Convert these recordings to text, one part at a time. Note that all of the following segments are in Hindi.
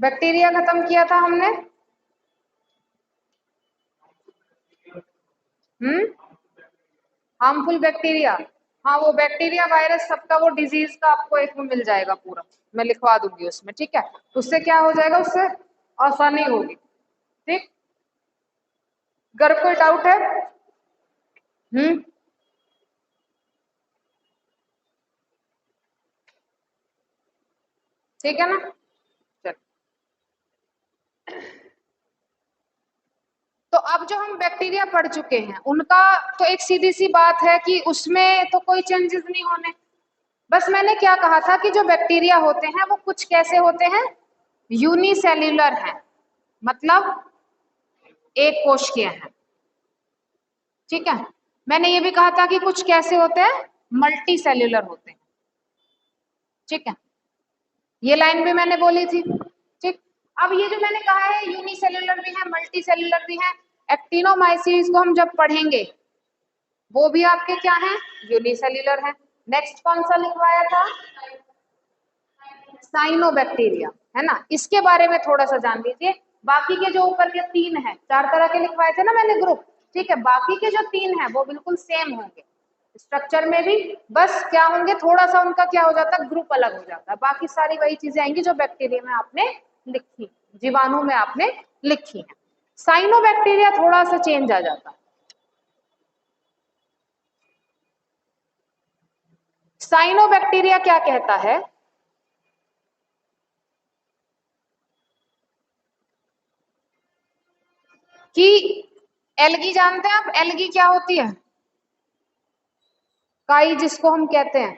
बैक्टीरिया खत्म किया था हमने। हार्मफुल बैक्टीरिया, हाँ वो बैक्टीरिया वायरस सबका वो डिजीज का आपको एक में मिल जाएगा पूरा, मैं लिखवा दूंगी उसमें, ठीक है। उससे क्या हो जाएगा, उससे आसानी होगी, ठीक। घर कोई डाउट है? ठीक है ना, चल। तो अब जो हम बैक्टीरिया पढ़ चुके हैं उनका तो एक सीधी सी बात है कि उसमें तो कोई चेंजेस नहीं होने। बस मैंने क्या कहा था कि जो बैक्टीरिया होते हैं वो कुछ कैसे होते हैं, यूनिसेल्यूलर हैं, मतलब एक कोशिकीय हैं, ठीक है। मैंने ये भी कहा था कि कुछ कैसे होते हैं, मल्टी सेल्यूलर होते हैं, ठीक है। ये लाइन भी मैंने बोली थी, ठीक। अब ये जो मैंने कहा है यूनिसेल्यूलर भी है, मल्टी सेल्यूलर भी है, एक्टिनोमाइसीट्स को हम जब पढ़ेंगे वो भी आपके क्या हैं, यूनिसेल्यूलर हैं। नेक्स्ट कौन सा लिखवाया था, साइनोबैक्टीरिया, है ना। इसके बारे में थोड़ा सा जान लीजिए। बाकी के जो ऊपर के तीन हैं, चार तरह के लिखवाए थे ना मैंने ग्रुप, ठीक है। बाकी के जो तीन हैं वो बिल्कुल सेम होंगे स्ट्रक्चर में भी, बस क्या होंगे, थोड़ा सा उनका क्या हो जाता है, ग्रुप अलग हो जाता है। बाकी सारी वही चीजें आएंगी जो बैक्टीरिया में आपने लिखी, जीवाणु में आपने लिखी है। साइनोबैक्टीरिया थोड़ा सा चेंज आ जाता है। साइनोबैक्टीरिया क्या कहता है कि एल्गी जानते हैं आप, एल्गी क्या होती है, काई जिसको हम कहते हैं,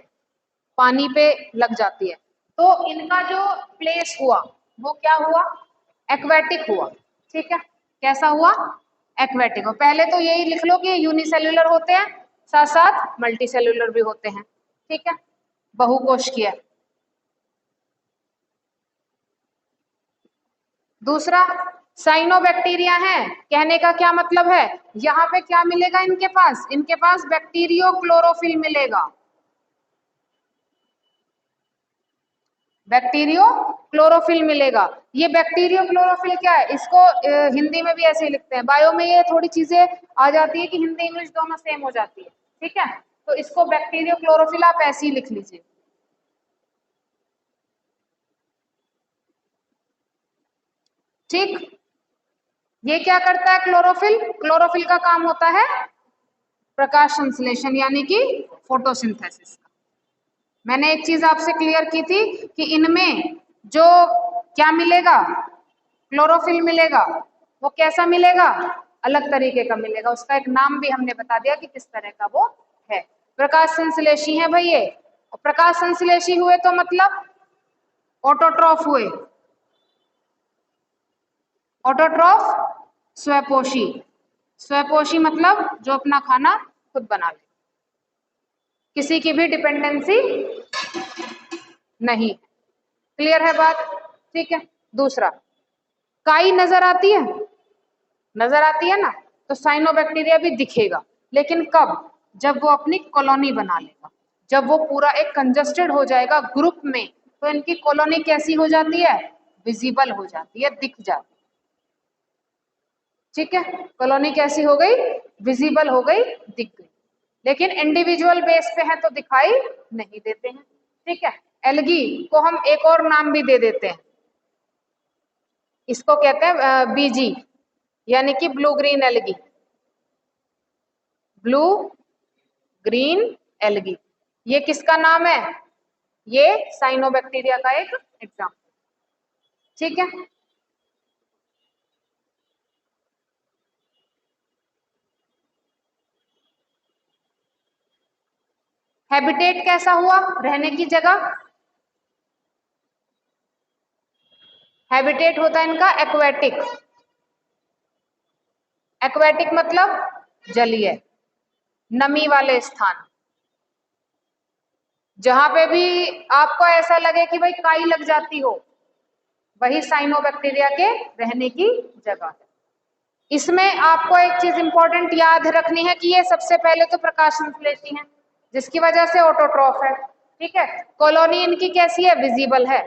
पानी पे लग जाती है। तो इनका जो प्लेस हुआ वो क्या हुआ, एक्वेटिक हुआ, ठीक है। कैसा हुआ, एक्वेटिक हो। पहले तो यही लिख लो कि यूनिसेल्यूलर होते हैं, साथ साथ मल्टी सेल्यूलर भी होते हैं, ठीक है, बहुकोशिकीय। दूसरा, साइनोबैक्टीरिया है, कहने का क्या मतलब है, यहाँ पे क्या मिलेगा इनके पास बैक्टीरियो क्लोरोफिल मिलेगा। बैक्टीरियो क्लोरोफिल मिलेगा। ये बैक्टीरियो क्लोरोफिल क्या है, इसको हिंदी में भी ऐसे ही लिखते हैं। बायो में ये थोड़ी चीजें आ जाती है कि हिंदी इंग्लिश दोनों सेम हो जाती है, ठीक है। तो इसको बैक्टीरियो क्लोरोफिल आप ऐसे ही लिख लीजिए, ठीक। ये क्या करता है क्लोरोफिल, क्लोरोफिल का काम होता है प्रकाश संश्लेषण यानी कि फोटोसिंथेसिस। मैंने एक चीज आपसे क्लियर की थी कि इनमें जो क्या मिलेगा, क्लोरोफिल मिलेगा, वो कैसा मिलेगा, अलग तरीके का मिलेगा। उसका एक नाम भी हमने बता दिया कि किस तरह का वो है। प्रकाश संश्लेषी है भाई ये। और प्रकाश संश्लेषी हुए तो मतलब ऑटोट्रॉफ हुए, ऑटोट्रॉफ स्वपोषी, स्वपोषी मतलब जो अपना खाना खुद बना ले, किसी की भी डिपेंडेंसी नहीं। क्लियर है बात, ठीक है। दूसरा, काई नजर आती है, नजर आती है ना, तो साइनोबैक्टीरिया भी दिखेगा, लेकिन कब, जब वो अपनी कॉलोनी बना लेगा, जब वो पूरा एक कंजस्टेड हो जाएगा ग्रुप में, तो इनकी कॉलोनी कैसी हो जाती है, विजिबल हो जाती है, दिख जाती है, ठीक है। कॉलोनी कैसी हो गई, विजिबल हो गई, दिख गई। लेकिन इंडिविजुअल बेस पे है तो दिखाई नहीं देते हैं, ठीक है। एल्गी को हम एक और नाम भी दे देते हैं, इसको कहते हैं बीजी, यानी कि blue green algae, blue green algae. ये किसका नाम है, ये साइनोबैक्टीरिया का एक एग्जाम्पल, ठीक है। हैबिटेट कैसा हुआ, रहने की जगह, हैबिटेट होता है इनका एक्वेटिक, एक्वेटिक मतलब जलीय, नमी वाले स्थान, जहां पे भी आपको ऐसा लगे कि भाई काई लग जाती हो, वही साइनोबैक्टीरिया के रहने की जगह है। इसमें आपको एक चीज इंपॉर्टेंट याद रखनी है कि ये सबसे पहले तो प्रकाश संश्लेषी है, जिसकी वजह से ऑटोट्रॉफ है, ठीक है। कॉलोनी इनकी कैसी है, विजिबल है,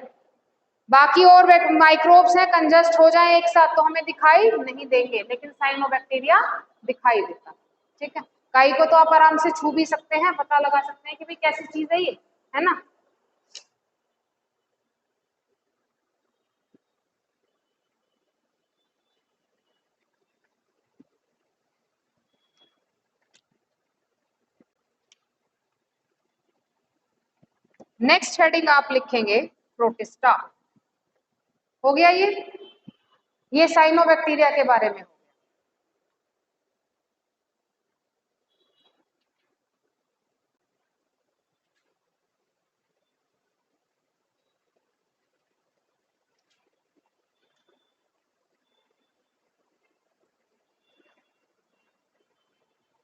बाकी और माइक्रोब्स हैं, कंजस्ट हो जाए एक साथ तो हमें दिखाई नहीं देंगे, लेकिन साइनोबैक्टीरिया दिखाई देता। ठीक है, काई को तो आप आराम से छू भी सकते हैं, पता लगा सकते हैं कि भाई कैसी चीज है ये, है ना। नेक्स्ट हेडिंग आप लिखेंगे प्रोटिस्टा। हो गया ये साइनोबैक्टीरिया के बारे में।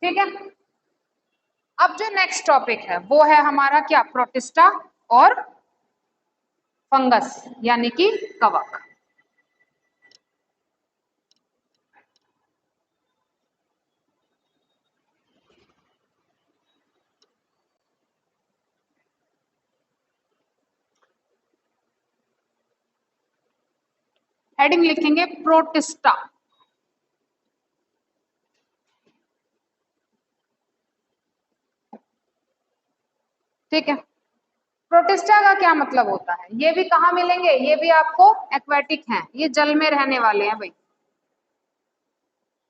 ठीक है, अब जो नेक्स्ट टॉपिक है वो है हमारा क्या, प्रोटिस्टा और फंगस यानी कि कवक। हेडिंग लिखेंगे प्रोटिस्टा। ठीक है, प्रोटिस्टा का क्या मतलब होता है, ये भी कहाँ मिलेंगे, ये भी आपको एक्वेटिक हैं, ये जल में रहने वाले हैं भाई,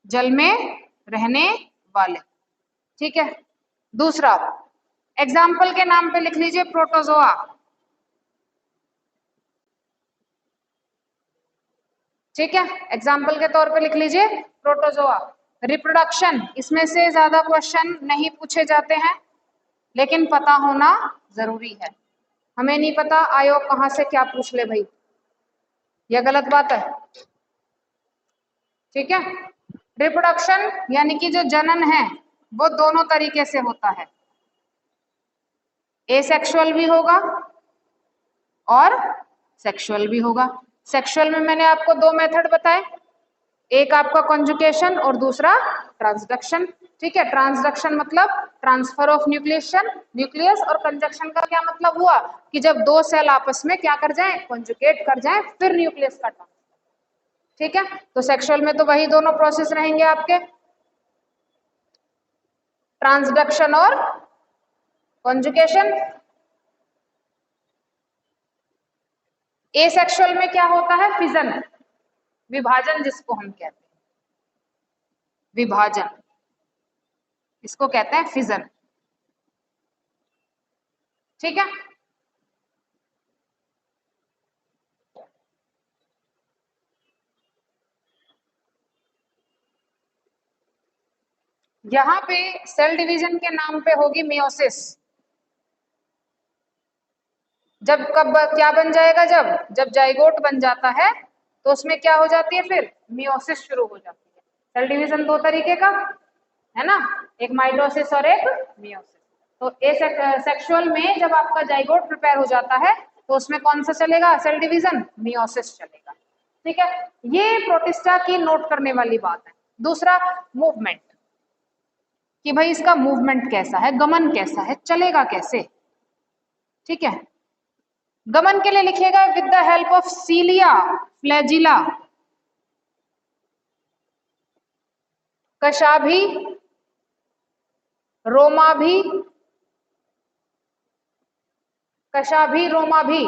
जल में रहने वाले। ठीक है, दूसरा एग्जाम्पल के नाम पे लिख लीजिए प्रोटोजोआ। ठीक है, एग्जाम्पल के तौर पे लिख लीजिए प्रोटोजोआ। रिप्रोडक्शन, इसमें से ज्यादा क्वेश्चन नहीं पूछे जाते हैं, लेकिन पता होना जरूरी है। हमें नहीं पता आयोग कहाँ से क्या पूछ ले भाई, यह गलत बात है। ठीक है, रिप्रोडक्शन यानी कि जो जनन है वो दोनों तरीके से होता है, एसेक्सुअल भी होगा और सेक्सुअल भी होगा। सेक्सुअल में मैंने आपको दो मेथड बताए, एक आपका कॉन्जुगेशन और दूसरा ट्रांसडक्शन। ठीक है, ट्रांसडक्शन मतलब ट्रांसफर ऑफ न्यूक्लियस, और कंजक्शन का क्या मतलब हुआ कि जब दो सेल आपस में क्या कर जाएं, कॉन्जुगेट कर जाएं, फिर न्यूक्लियस का ट्रांसफर। ठीक है, तो सेक्सुअल में तो वही दोनों प्रोसेस रहेंगे आपके, ट्रांसडक्शन और कॉन्जुगेशन। एसेक्सुअल में क्या होता है, फिजन, विभाजन जिसको हम कहते हैं, विभाजन, इसको कहते हैं फिजन। ठीक है, यहां पे सेल डिवीजन के नाम पे होगी मियोसिस। जब कब क्या बन जाएगा, जब जाइगोट बन जाता है तो उसमें क्या हो जाती है, फिर मियोसिस शुरू हो जाती है। सेल डिवीजन दो तरीके का है ना, एक माइटोसिस और एक मियोसिस। तो सेक्सुअल में जब आपका जाइगोट प्रिपेयर हो जाता है तो उसमें कौन सा चलेगा, सेल डिवीजन, मियोसिस चलेगा। ठीक है, ये प्रोटिस्टा की नोट करने वाली बात है। दूसरा, मूवमेंट, कि भाई इसका मूवमेंट कैसा है, गमन कैसा है, चलेगा कैसे। ठीक है, गमन के लिए लिखिएगा with the help of cilia, flagella, कशाभी, रोमाभी, कशाभी, रोमाभी।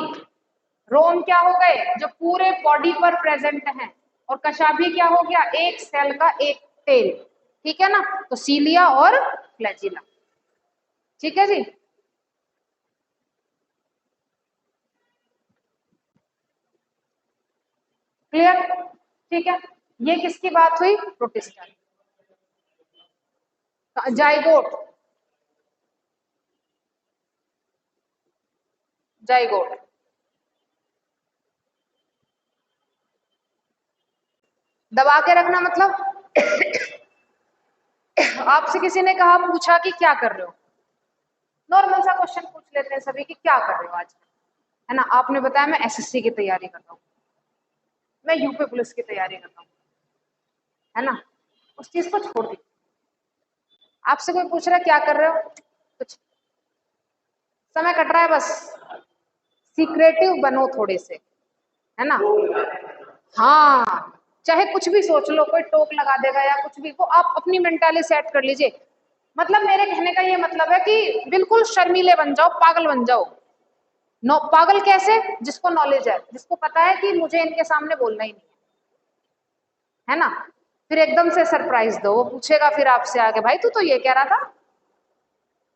रोम क्या हो गए, जो पूरे बॉडी पर प्रेजेंट हैं, और कशाभी क्या हो गया, एक सेल का एक टेल। ठीक है ना, तो सीलिया और फ्लैजिला। ठीक है जी, क्लियर। ठीक है, ये किसकी बात हुई, प्रोटिस्टा। जाइगोट, जाइगोट, दबा के रखना मतलब आपसे किसी ने कहा, पूछा कि क्या कर रहे हो, नॉर्मल सा क्वेश्चन पूछ लेते हैं सभी कि क्या कर रहे हो आज, है ना। आपने बताया मैं एसएससी की तैयारी कर रहा हूँ, मैं यूपी पुलिस की तैयारी कर रहा हूँ, है ना, उस चीज को छोड़ दीजिए। आपसे कोई पूछ रहा है क्या कर रहे हो, कुछ समय कट रहा है, बस सीक्रेटिव बनो थोड़े से, है ना। हाँ, चाहे कुछ भी सोच लो, कोई टोक लगा देगा या कुछ भी, वो आप अपनी मेंटाली सेट कर लीजिए। मतलब मेरे कहने का ये मतलब है कि बिल्कुल शर्मीले बन जाओ, पागल बन जाओ। नो, पागल कैसे? जिसको नॉलेज है, जिसको पता है कि मुझे इनके सामने बोलना ही नहीं है ना। फिर एकदम से सरप्राइज दो, वो पूछेगा फिर आपसे आगे, भाई तू तो ये कह रहा था,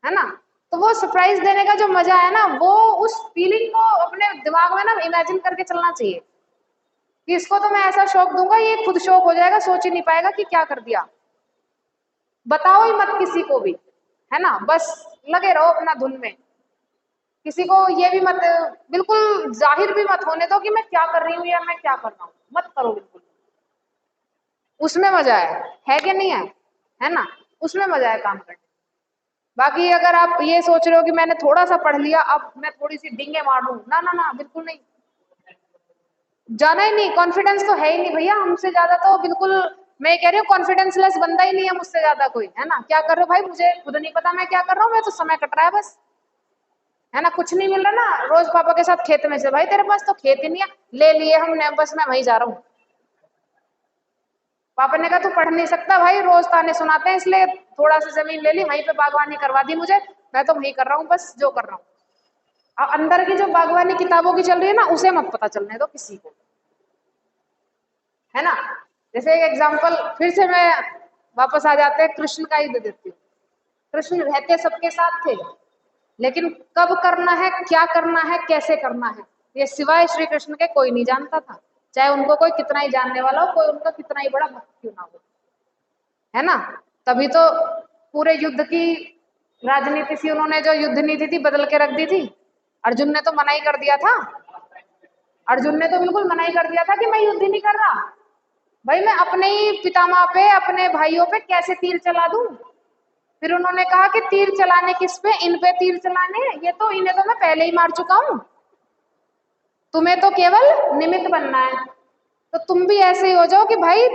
है ना। तो वो सरप्राइज देने का जो मजा है ना, वो उस फीलिंग को अपने दिमाग में ना इमेजिन करके चलना चाहिए कि इसको तो मैं ऐसा शौक दूंगा, ये खुद शौक हो जाएगा, सोच ही नहीं पाएगा कि क्या कर दिया। बताओ ही मत किसी को भी, है ना, बस लगे रहो अपना धुन में। किसी को ये भी मत, बिल्कुल जाहिर भी मत होने दो कि मैं क्या कर रही हूँ या मैं क्या कर रहा हूँ, मत करो बिल्कुल। उसमें मजा है कि नहीं है ना, उसमें मजा है काम करने। बाकी अगर आप ये सोच रहे हो कि मैंने थोड़ा सा पढ़ लिया, अब मैं थोड़ी सी डींगे मार दूं, ना ना ना, बिल्कुल नहीं, जाना ही नहीं। कॉन्फिडेंस तो है ही नहीं भैया, हमसे ज्यादा तो बिल्कुल, मैं कह रही हूँ कॉन्फिडेंसलेस बंदा ही नहीं है मुझसे ज्यादा कोई, है ना। क्या कर रहे हो भाई, मुझे खुद नहीं पता मैं क्या कर रहा हूँ, मैं तो समय कट रहा है बस, है ना। कुछ नहीं मिल रहा ना, रोज पापा के साथ खेत में से, भाई तेरे पास तो खेत ही नहीं है, ले लिए हमने, बस मैं वहीं जा रहा हूँ। पापा ने कहा तू पढ़ नहीं सकता भाई, रोज ताने सुनाते हैं, इसलिए थोड़ा सा जमीन ले ली, वहीं पे बागवानी करवा दी मुझे, मैं तो वही कर रहा हूँ बस जो कर रहा हूँ। और अंदर की जो बागवानी किताबों की चल रही है ना, उसे मत पता चलने दो किसी को, है ना। जैसे एक एग्जाम्पल फिर से मैं वापस आ जाते हैं, कृष्ण का ही दे देती हूँ। कृष्ण रहते सबके साथ थे, लेकिन कब करना है, क्या करना है, कैसे करना है, ये सिवाय श्री कृष्ण के कोई नहीं जानता था। चाहे उनको कोई कितना ही जानने वाला हो, कोई उनका कितना ही बड़ा भक्त क्यों ना हो, है ना। तभी तो पूरे युद्ध की राजनीति थी, उन्होंने जो युद्ध नीति थी बदल के रख दी थी। अर्जुन ने तो मना ही कर दिया था, अर्जुन ने तो बिल्कुल मना ही कर दिया था कि मैं युद्ध ही नहीं कर रहा। भाई मैं अपने ही पितामह पे, अपने भाइयों पे कैसे तीर चला दूं। फिर उन्होंने कहा कि तीर चलाने किस पे, इन पे तीर चलाने, ये तो इन्हें तो मैं पहले ही मार चुका हूं, तुम्हें तो केवल निमित्त बनना है। तो तुम भी ऐसे ही हो जाओ कि भाई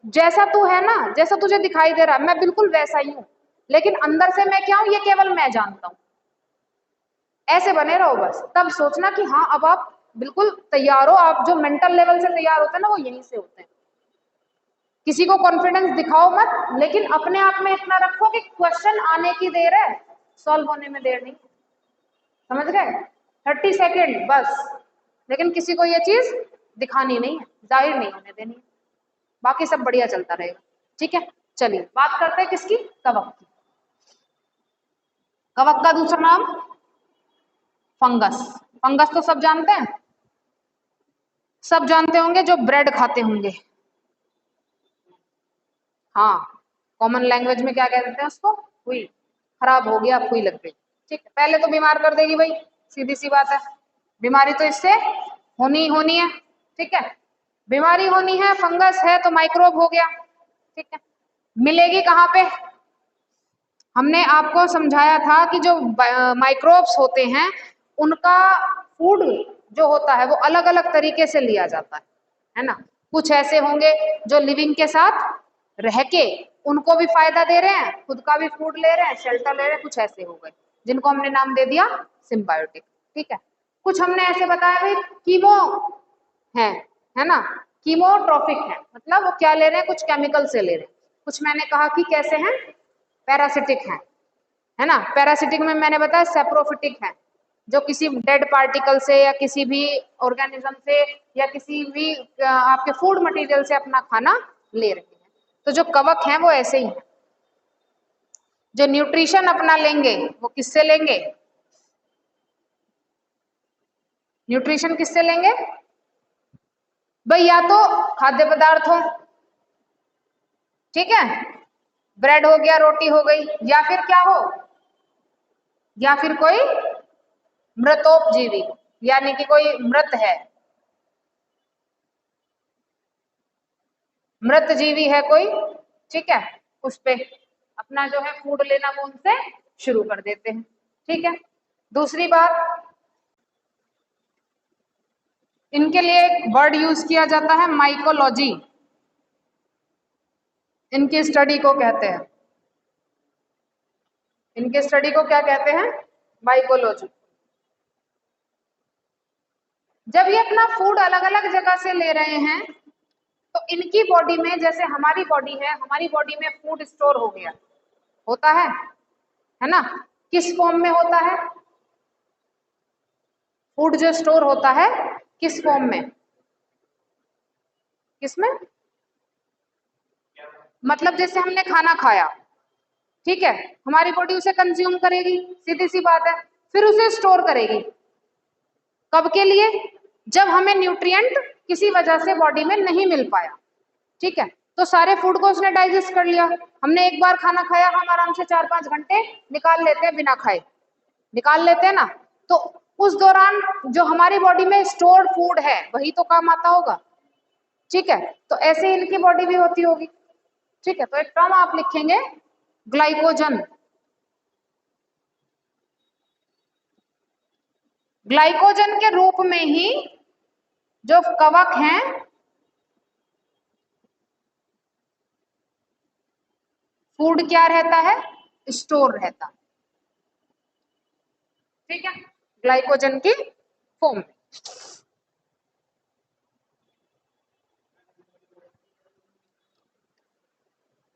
जैसा तू है ना, जैसा तुझे दिखाई दे रहा है, मैं बिल्कुल वैसा ही हूं, लेकिन अंदर से मैं क्या हूं ये केवल मैं जानता हूं। ऐसे बने रहो बस, तब सोचना कि हाँ अब आप बिल्कुल तैयार हो। आप जो मेंटल लेवल से तैयार होते हैं ना, वो यहीं से होते हैं। किसी को कॉन्फिडेंस दिखाओ मत, लेकिन अपने आप में इतना रखो कि क्वेश्चन आने की देर है, सॉल्व होने में देर नहीं। समझ गए? 30 सेकेंड बस, लेकिन किसी को ये चीज दिखानी नहीं है, जाहिर नहीं होने देनी है, बाकी सब बढ़िया चलता रहेगा। ठीक है, चलिए बात करते हैं किसकी, कवक की। कवक का दूसरा नाम फंगस। फंगस तो सब जानते हैं, सब जानते होंगे जो ब्रेड खाते होंगे। हाँ, कॉमन लैंग्वेज में क्या कह देते हैं उसको, हुई, खराब हो गया, हुई लग गई। ठीक है, पहले तो बीमार कर देगी भाई, सीधी सी बात है, बीमारी तो इससे होनी होनी है। ठीक है, बीमारी होनी है, फंगस है तो माइक्रोब हो गया। ठीक है, मिलेगी कहाँ पे, हमने आपको समझाया था कि जो माइक्रोब्स होते हैं उनका फूड जो होता है वो अलग अलग तरीके से लिया जाता है ना। कुछ ऐसे होंगे जो लिविंग के साथ रह के उनको भी फायदा दे रहे हैं, खुद का भी फूड ले रहे हैं, शेल्टर ले रहे हैं, कुछ ऐसे हो गए जिनको हमने नाम दे दिया सिम्बायोटिक। ठीक है, कुछ हमने ऐसे बताया भाई कीमो है ना, कीमोट्रॉफिक है, मतलब वो क्या ले रहे हैं, कुछ केमिकल से ले रहे हैं। कुछ मैंने कहा कि कैसे हैं, पैरासिटिक है ना। पैरासिटिक में मैंने बताया सेप्रोफिटिक है, जो किसी डेड पार्टिकल से या किसी भी ऑर्गेनिज्म से या किसी भी आपके फूड मटेरियल से अपना खाना ले रहे हैं। तो जो कवक हैं वो ऐसे ही हैं, जो न्यूट्रिशन अपना लेंगे वो किससे लेंगे, न्यूट्रिशन किससे लेंगे भाई, या तो खाद्य पदार्थ हो, ठीक है, ब्रेड हो गया, रोटी हो गई, या फिर क्या हो, या फिर कोई मृतोपजीवी, यानी कि कोई मृत है, मृत जीवी है कोई, ठीक है, उस पे अपना जो है फूड लेना वो उनसे शुरू कर देते हैं। ठीक है, दूसरी बात, इनके लिए एक वर्ड यूज किया जाता है माइकोलॉजी, इनकी स्टडी को कहते हैं, इनके स्टडी को क्या कहते हैं, माइकोलॉजी। जब ये अपना फूड अलग अलग जगह से ले रहे हैं तो इनकी बॉडी में, जैसे हमारी बॉडी है, हमारी बॉडी में फूड स्टोर हो गया, होता है ना? किस फॉर्म में होता है फूड जो स्टोर होता है? किस फॉर्म में? किसमें? मतलब जैसे हमने खाना खाया, ठीक है, हमारी बॉडी उसे कंज्यूम करेगी, सीधी सी बात है, फिर उसे स्टोर करेगी। कब के लिए? जब हमें न्यूट्रिएंट किसी वजह से बॉडी में नहीं मिल पाया, ठीक है, तो सारे फूड को उसने डाइजेस्ट कर लिया। हमने एक बार खाना खाया, हम आराम से 4-5 घंटे निकाल लेते हैं बिना खाए, निकाल लेते हैं ना, तो उस दौरान जो हमारी बॉडी में स्टोर्ड फूड है वही तो काम आता होगा, ठीक है, तो ऐसे ही इनकी बॉडी भी होती होगी, ठीक है। तो एक टर्म आप लिखेंगे ग्लाइकोजन। ग्लाइकोजन के रूप में ही जो कवक हैं फूड क्या रहता है? स्टोर रहता, ठीक है, ग्लाइकोजन की फॉर्म में।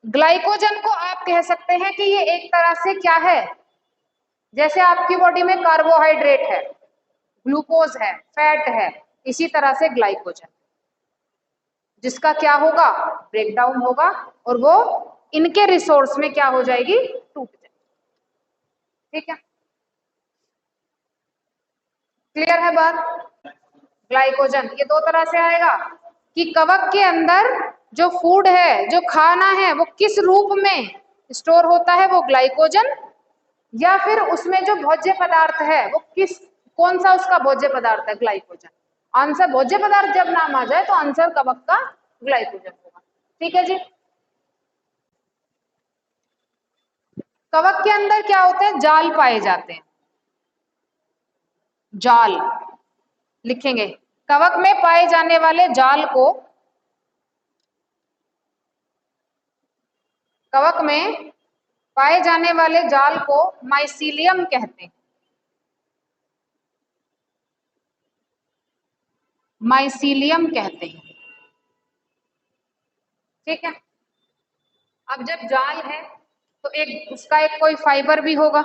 ग्लाइकोजन को आप कह सकते हैं कि ये एक तरह से क्या है, जैसे आपकी बॉडी में कार्बोहाइड्रेट है, ग्लूकोज है, फैट है, इसी तरह से ग्लाइकोजन, जिसका क्या होगा? ब्रेकडाउन होगा और वो इनके रिसोर्स में क्या हो जाएगी? टूट जाएगी, ठीक है, क्लियर है बात? ग्लाइकोजन ये दो तरह से आएगा कि कवक के अंदर जो फूड है, जो खाना है, वो किस रूप में स्टोर होता है, वो ग्लाइकोजन, या फिर उसमें जो भोज्य पदार्थ है वो कौन सा उसका भोज्य पदार्थ है? ग्लाइकोजन। आंसर भोज्य पदार्थ जब नाम आ जाए तो आंसर कवक का ग्लाइकोजन होगा, ठीक है जी। कवक के अंदर क्या होते हैं? जाल पाए जाते हैं, जाल लिखेंगे। कवक में पाए जाने वाले जाल को, कवक में पाए जाने वाले जाल को माइसीलियम कहते हैं, माइसीलियम कहते हैं, ठीक है। अब जब जाल है तो एक उसका एक कोई फाइबर भी होगा,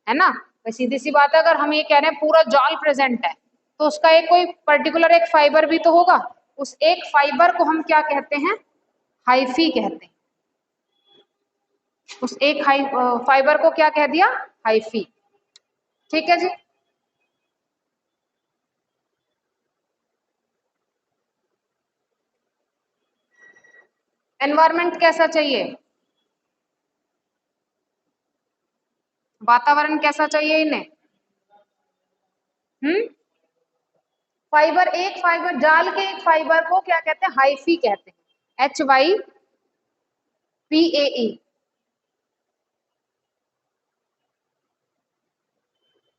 है ना? तो सीधी सी बात है, अगर हम ये कह रहे हैं पूरा जाल प्रेजेंट है तो उसका एक कोई पर्टिकुलर एक फाइबर भी तो होगा। उस एक फाइबर को हम क्या कहते हैं? हाइफी कहते हैं। उस एक फाइबर को क्या कह दिया? हाइफी, ठीक है जी। एनवायरमेंट कैसा चाहिए? वातावरण कैसा चाहिए इन्हें? फाइबर, एक फाइबर, जाल के एक फाइबर को क्या कहते हैं? हाइफी कहते हैं, HYPAE।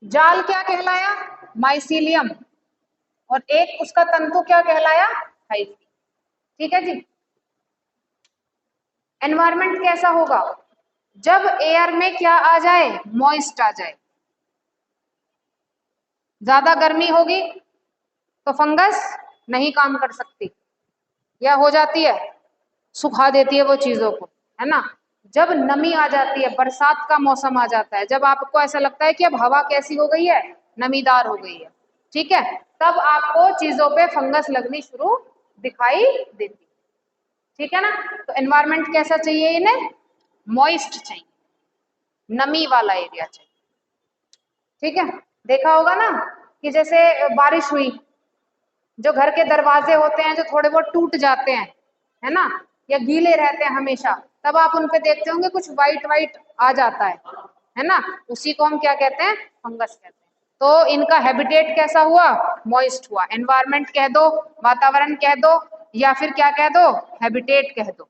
जाल क्या कहलाया? माइसीलियम। और एक उसका तंतु क्या कहलाया? हाइफी, ठीक है जी। एनवायरमेंट कैसा होगा? जब एयर में क्या आ जाए? मॉइस्ट आ जाए। ज्यादा गर्मी होगी तो फंगस नहीं काम कर सकती, या हो जाती है, सुखा देती है वो चीजों को, है ना? जब नमी आ जाती है, बरसात का मौसम आ जाता है, जब आपको ऐसा लगता है कि अब हवा कैसी हो गई है? नमीदार हो गई है, ठीक है, तब आपको चीजों पे फंगस लगनी शुरू दिखाई देती, ठीक है ना? तो एनवायरमेंट कैसा चाहिए इन्हें? मॉइस्ट चाहिए, नमी वाला एरिया चाहिए, ठीक है। देखा होगा ना कि जैसे बारिश हुई, जो घर के दरवाजे होते हैं जो थोड़े बहुत टूट जाते हैं, है ना, या गीले रहते हैं हमेशा, तब आप उन पे देखते होंगे कुछ वाइट वाइट आ जाता है ना? उसी को हम क्या कहते हैं? फंगस कहते हैं। तो इनका हैबिटेट कैसा हुआ? मॉइस्ट हुआ। एनवायरमेंट कह दो, वातावरण कह दो, या फिर क्या कह दो? हैबिटेट कह दो।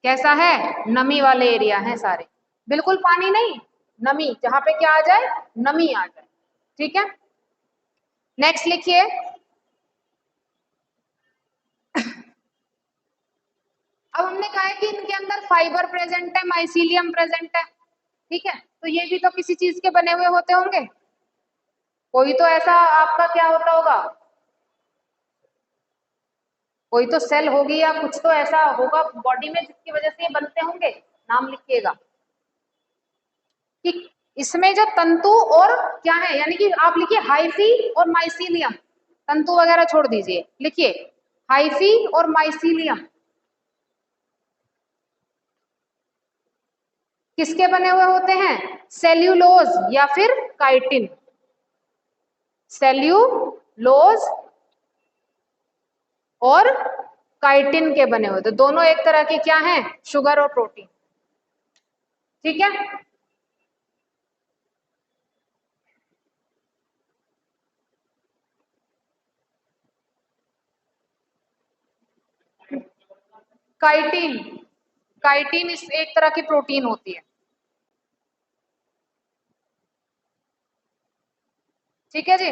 कैसा है? नमी वाले एरिया है सारे, बिल्कुल पानी नहीं, नमी, जहां पे क्या आ जाए? नमी आ जाए, ठीक है। नेक्स्ट लिखिए, अब हमने कहा है कि इनके अंदर फाइबर प्रेजेंट है, माइसीलियम प्रेजेंट है, ठीक है, तो ये भी तो किसी चीज के बने हुए होते होंगे, कोई तो ऐसा आपका क्या होता होगा, कोई तो सेल होगी या कुछ तो ऐसा होगा बॉडी में जिसकी वजह से ये बनते होंगे, नाम लिखिएगा। कि इसमें जो तंतु और क्या है, यानी कि आप लिखिए हाइफी और माइसीलियम, तंतु वगैरह छोड़ दीजिए, लिखिए हाइफी और माइसीलियम किसके बने हुए होते हैं, सेल्यूलोज या फिर काइटिन, सेल्यूलोज और काइटिन के बने हुए, तो दोनों एक तरह के क्या हैं, शुगर और प्रोटीन। ठीक है, काइटिन, काइटिन इस एक तरह की प्रोटीन होती है। ठीक है जी,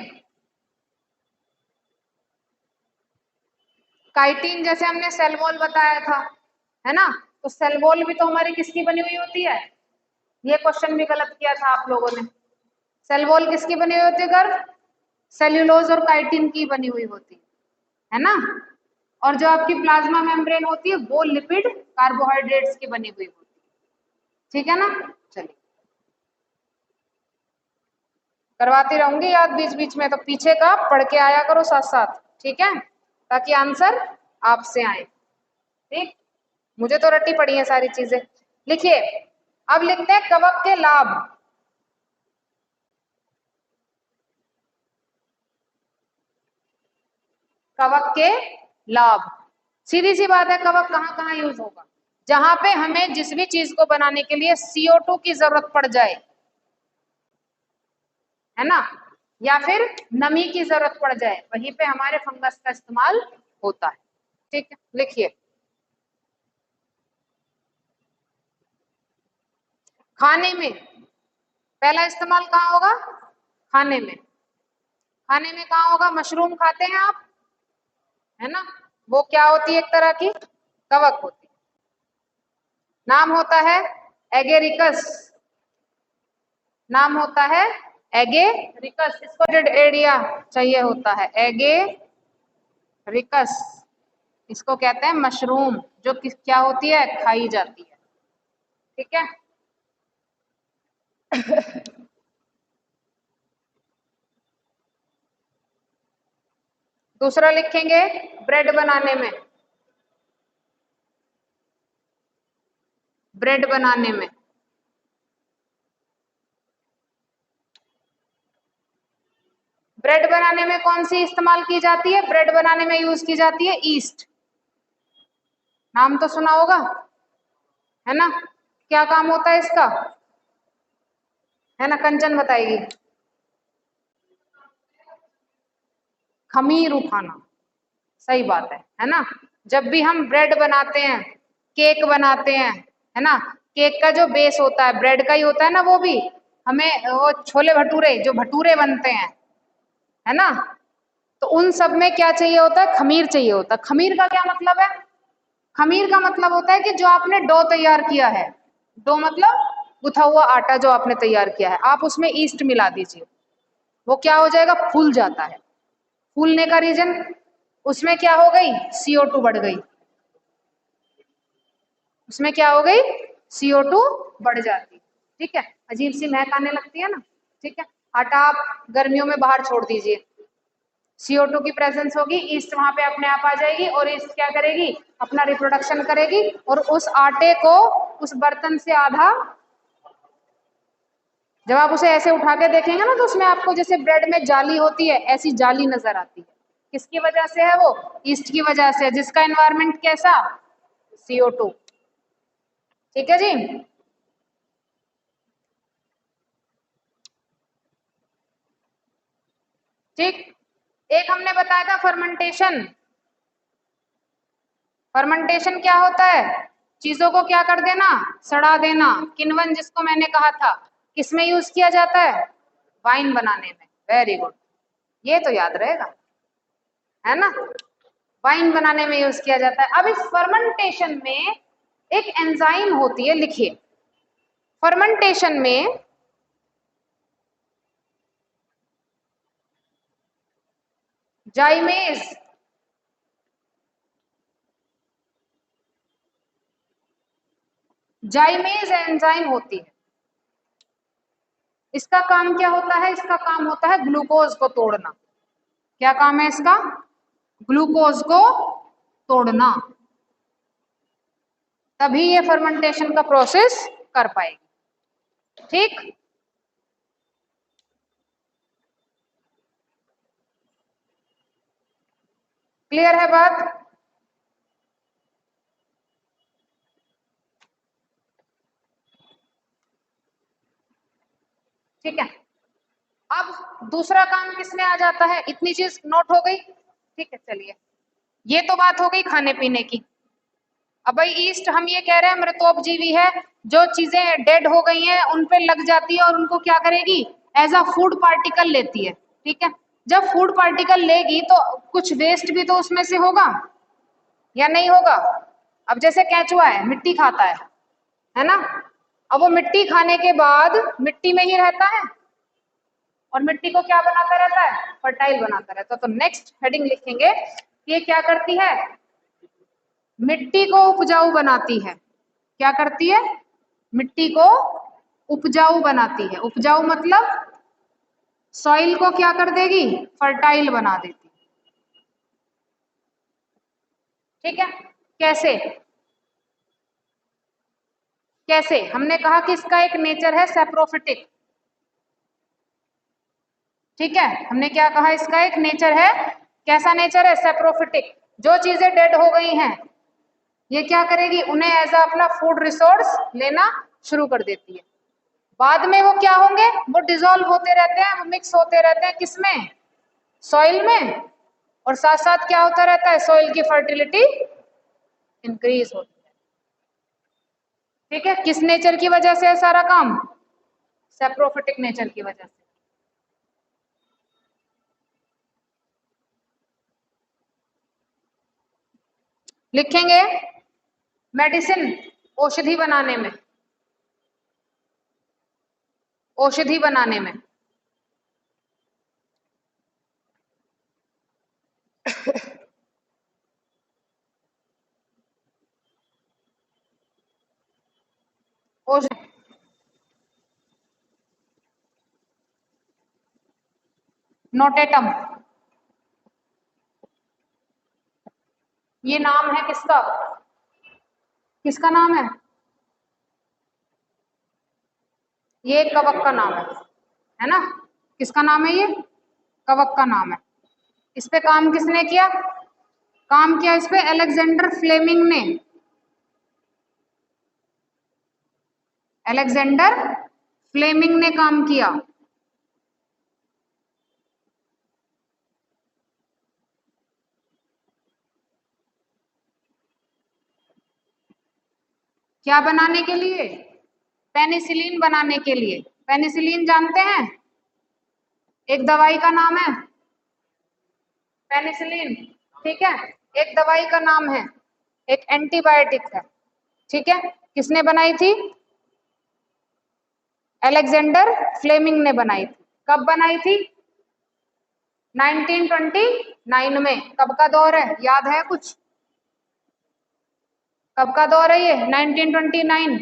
काइटिन जैसे हमने सेल वॉल बताया था, है ना, तो सेल वॉल भी तो हमारी किसकी बनी हुई होती है, ये क्वेश्चन भी गलत किया था आप लोगों ने। सेल वॉल किसकी बनी हुई होती है गर्भ, सेल्यूलोज और काइटिन की बनी हुई होती है ना। और जो आपकी प्लाज्मा मेम्ब्रेन होती है वो लिपिड कार्बोहाइड्रेट्स की बनी हुई होती है। ठीक है ना, चलिए करवाती रहूंगी याद बीच बीच में, तो पीछे का पढ़ के आया करो साथ साथ, ठीक है, ताकि आंसर आपसे आए। ठीक, मुझे तो रट्टी पड़ी है सारी चीजें। लिखिए, अब लिखते हैं कवक के लाभ। कवक के लाभ, सीधी सी बात है, कवक कहाँ कहाँ यूज होगा, जहां पे हमें जिस भी चीज को बनाने के लिए CO2 की जरूरत पड़ जाए, है ना, या फिर नमी की जरूरत पड़ जाए, वहीं पे हमारे फंगस का इस्तेमाल होता है। ठीक है, लिखिए खाने में पहला इस्तेमाल कहाँ होगा, खाने में, खाने में कहाँ होगा, मशरूम खाते हैं आप, है ना, वो क्या होती है, एक तरह की कवक होती है, नाम होता है एगेरिकस, नाम होता है एगेरिकस, इसको डेड एरिया चाहिए होता है, एगेरिकस, इसको कहते हैं मशरूम, जो किस क्या होती है, खाई जाती है। ठीक है दूसरा लिखेंगे ब्रेड बनाने में, ब्रेड बनाने में, ब्रेड बनाने में कौन सी इस्तेमाल की जाती है, ब्रेड बनाने में यूज की जाती है ईस्ट, नाम तो सुना होगा, है ना, क्या काम होता है इसका, है ना, कंचन बताएगी, खमीर उठाना, सही बात है ना, जब भी हम ब्रेड बनाते हैं, केक बनाते हैं, है ना, केक का जो बेस होता है ब्रेड का ही होता है ना, वो भी हमें वो छोले भटूरे जो भटूरे बनते हैं, है ना, तो उन सब में क्या चाहिए होता है, खमीर चाहिए होता है। खमीर का क्या मतलब है, खमीर का मतलब होता है कि जो आपने डो तैयार किया है, डो मतलब गुथा हुआ आटा जो आपने तैयार किया है, आप उसमें ईस्ट मिला दीजिए, वो क्या हो जाएगा, फूल जाता है, फूलने का रीजन उसमें क्या हो गई, CO2 बढ़ गई, उसमें क्या हो गई, CO2 बढ़ जाती, ठीक है, अजीब सी महक आने लगती है ना, ठीक है, आटा आप गर्मियों में बाहर छोड़ दीजिए, CO2 की प्रेजेंस होगी, ईस्ट वहां पे अपने आप आ जाएगी, और ईस्ट क्या करेगी, अपना रिप्रोडक्शन करेगी, और उस आटे को उस बर्तन से आधा, जब आप उसे ऐसे उठा के देखेंगे ना, तो उसमें आपको जैसे ब्रेड में जाली होती है, ऐसी जाली नजर आती है, किसकी वजह से है, वो ईस्ट की वजह से, जिसका एनवायरमेंट कैसा, CO2। ठीक है जी, ठीक, एक हमने बताया था फर्मेंटेशन, फर्मेंटेशन क्या होता है, चीजों को क्या कर देना, सड़ा देना, किण्वन जिसको मैंने कहा था, किसमें यूज किया जाता है, वाइन बनाने में, वेरी गुड, ये तो याद रहेगा, है ना, वाइन बनाने में यूज किया जाता है। अब इस फर्मेंटेशन में एक एंजाइम होती है, लिखिए फर्मेंटेशन में जाइमेज, जाइमेज एंजाइम होती है। इसका काम क्या होता है? इसका काम होता है ग्लूकोज को तोड़ना। क्या काम है इसका? ग्लूकोज को तोड़ना। तभी ये फर्मेंटेशन का प्रोसेस कर पाएगी। ठीक, क्लियर है बात? ठीक है, अब दूसरा काम किसमें आ जाता है? इतनी चीज नोट हो गई? ठीक है, चलिए, ये तो बात हो गई खाने पीने की। अब भाई ईस्ट हम ये कह रहे हैं मृतोपजीवी है, जो चीजें डेड हो गई हैं उन पे लग जाती है और उनको क्या करेगी? एज अ फूड पार्टिकल लेती है। ठीक है, जब फूड पार्टिकल लेगी तो कुछ वेस्ट भी तो उसमें से होगा या नहीं होगा? अब जैसे केंचुआ है, मिट्टी खाता है ना? अब वो मिट्टी खाने के बाद मिट्टी में ही रहता है और मिट्टी को क्या बनाता रहता है? फर्टाइल बनाता रहता है। तो नेक्स्ट हेडिंग लिखेंगे, ये क्या करती है? मिट्टी को उपजाऊ बनाती है। क्या करती है? मिट्टी को उपजाऊ बनाती है। उपजाऊ मतलब सॉइल को क्या कर देगी? फर्टाइल बना देती। ठीक है, कैसे? कैसे? हमने कहा कि इसका एक नेचर है सैप्रोफिटिक। ठीक है, हमने क्या कहा? इसका एक नेचर है, कैसा नेचर है? सैप्रोफिटिक। जो चीजें डेड हो गई हैं ये क्या करेगी? उन्हें एज अपना फूड रिसोर्स लेना शुरू कर देती है। बाद में वो क्या होंगे? वो डिसॉल्व होते रहते हैं, वो मिक्स होते रहते हैं किसमें? सॉइल में। और साथ साथ क्या होता रहता है? सॉइल की फर्टिलिटी इंक्रीज होती है। ठीक है, किस नेचर की वजह से है सारा काम? सैप्रोफिटिक नेचर की वजह से। लिखेंगे मेडिसिन, औषधि बनाने में, औषधि बनाने में नोटेटम, ये नाम है किसका? किसका नाम है? ये कवक का नाम है ना? किसका नाम है? ये कवक का नाम है। इस पे काम किसने किया? काम किया इस पे अलेक्जेंडर फ्लेमिंग ने। अलेक्जेंडर फ्लेमिंग ने काम किया। क्या बनाने के लिए? पेनिसिलिन बनाने के लिए। पेनिसिलिन जानते हैं? एक दवाई का नाम है पेनिसिलिन। ठीक है, एक दवाई का नाम है, एक एंटीबायोटिक है। ठीक है, किसने बनाई थी? अलेक्जेंडर फ्लेमिंग ने बनाई थी। कब बनाई थी? 1929 में। कब का दौर है, याद है कुछ? कब का दौर है ये? 1929,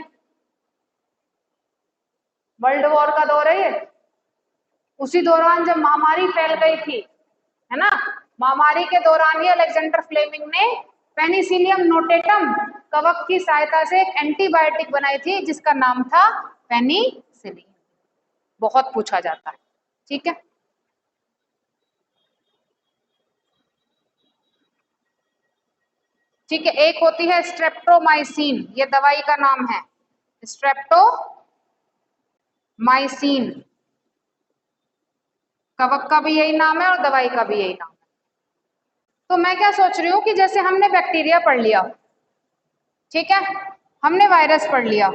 वर्ल्ड वॉर का दौर है ये। उसी दौरान जब महामारी फैल गई थी, है ना? महामारी के दौरान ही अलेक्जेंडर फ्लेमिंग ने पेनिसिलियम नोटेटम कवक की सहायता से एक एंटीबायोटिक बनाई थी जिसका नाम था पेनिसिलिन। बहुत पूछा जाता है। ठीक है, ठीक है, एक होती है स्ट्रेप्टोमाइसिन, ये दवाई का नाम है, स्ट्रेप्टोमाइसिन। कवक का भी यही नाम है और दवाई का भी यही नाम है। तो मैं क्या सोच रही हूँ कि जैसे हमने बैक्टीरिया पढ़ लिया, ठीक है, हमने वायरस पढ़ लिया,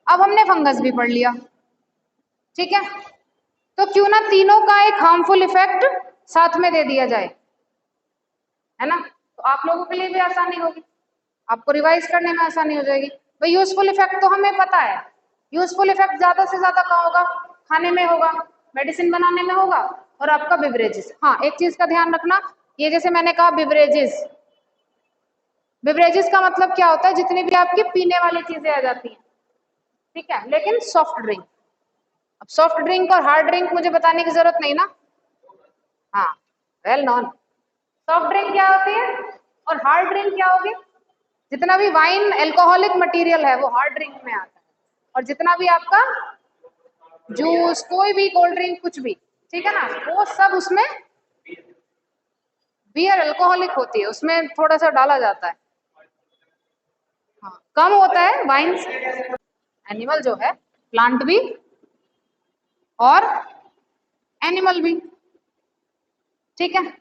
अब हमने फंगस भी पढ़ लिया। ठीक है, तो क्यों ना तीनों का एक हार्मफुल इफेक्ट साथ में दे दिया जाए, है ना? तो आप लोगों के लिए भी आसानी होगी, आपको रिवाइज करने में आसानी हो जाएगी। भाई यूजफुल इफेक्ट तो हमें पता है, यूजफुल इफेक्ट ज्यादा से ज्यादा कहाँ होगा? खाने में होगा, मेडिसिन बनाने में होगा और आपका बिवरेजेस। हाँ, एक चीज का ध्यान रखना, ये जैसे मैंने कहा बिवरेजेस, बिवरेजेस का मतलब क्या होता है, जितनी भी आपकी पीने वाली चीजें आ जाती हैं, ठीक है। लेकिन सॉफ्ट ड्रिंक, अब सॉफ्ट ड्रिंक और हार्ड ड्रिंक मुझे बताने की जरूरत नहीं ना, हाँ वेल नॉन। सॉफ्ट ड्रिंक क्या होती है और हार्ड ड्रिंक क्या होगी, जितना भी वाइन एल्कोहलिक मटेरियल है वो हार्ड ड्रिंक में आता है, और जितना भी आपका जूस, कोई भी कोल्ड ड्रिंक, कुछ भी, ठीक है ना, वो सब उसमें बियर अल्कोहलिक होती है, उसमें थोड़ा सा डाला जाता है, हाँ कम होता है वाइन। एनिमल जो है, प्लांट भी और एनिमल भी, ठीक है।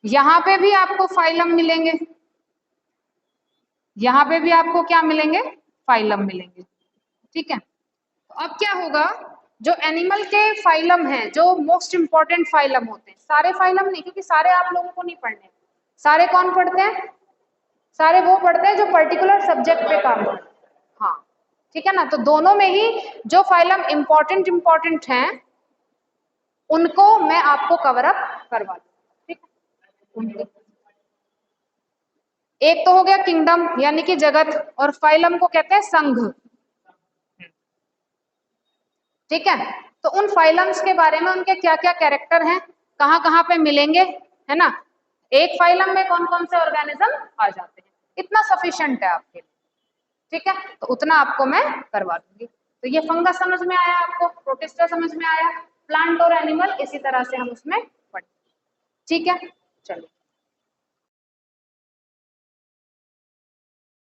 यहाँ पे भी आपको फाइलम मिलेंगे, यहाँ पे भी आपको क्या मिलेंगे, फाइलम मिलेंगे, ठीक है। तो अब क्या होगा, जो एनिमल के फाइलम हैं, जो मोस्ट इंपॉर्टेंट फाइलम होते हैं, सारे फाइलम नहीं, क्योंकि सारे आप लोगों को नहीं पढ़ने, सारे कौन पढ़ते हैं, सारे वो पढ़ते हैं जो पर्टिकुलर सब्जेक्ट पे काम करते हैं, हाँ ठीक है ना। तो दोनों में ही जो फाइलम इंपॉर्टेंट हैं उनको मैं आपको कवर अप करवा दूँ, ठीक है। एक तो हो गया किंगडम यानी कि जगत, और फाइलम को कहते हैं संघ, ठीक है। तो उन फाइलम्स के बारे में, उनके क्या क्या कैरेक्टर हैं, कहाँ कहाँ पे मिलेंगे, है ना, एक फाइलम में कौन कौन से ऑर्गेनिज्म आ जाते हैं, इतना सफिशिएंट है आपके लिए, ठीक है। तो उतना आपको मैं करवा दूंगी। तो ये फंगस समझ में आया आपको, प्रोटिस्टा समझ में आया, प्लांट और एनिमल इसी तरह से हम उसमें पढ़ेंगे, ठीक है। चलिए।